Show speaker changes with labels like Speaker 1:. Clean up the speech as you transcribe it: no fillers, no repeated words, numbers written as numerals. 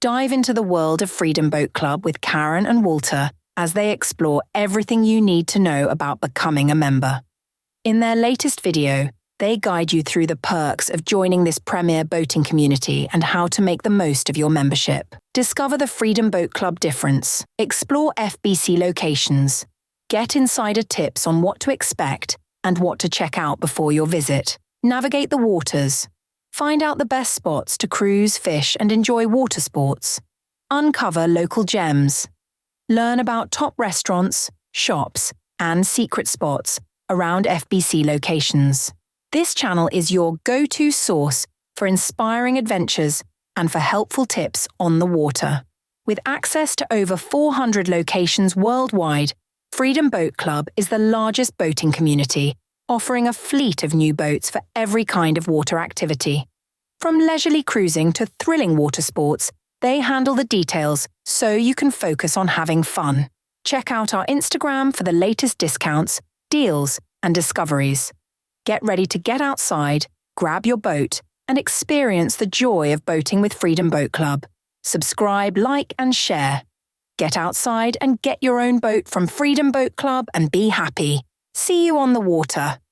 Speaker 1: Dive into the world of Freedom Boat Club with Karen and Walter as they explore everything you need to know about becoming a member. In their latest video, they guide you through the perks of joining this premier boating community and how to make the most of your membership. Discover the Freedom Boat Club difference. Explore FBC locations. Get insider tips on what to expect and what to check out before your visit. Navigate the waters. Find out the best spots to cruise, fish, and enjoy water sports. Uncover local gems. Learn about top restaurants, shops, and secret spots around FBC locations. This channel is your go-to source for inspiring adventures and for helpful tips on the water. With access to over 400 locations worldwide, Freedom Boat Club is the largest boating community, offering a fleet of new boats for every kind of water activity. From leisurely cruising to thrilling water sports, they handle the details so you can focus on having fun. Check out our Instagram for the latest discounts, deals, and discoveries. Get ready to get outside, grab your boat, and experience the joy of boating with Freedom Boat Club. Subscribe, like, and share. Get outside and get your own boat from Freedom Boat Club and be happy. See you on the water.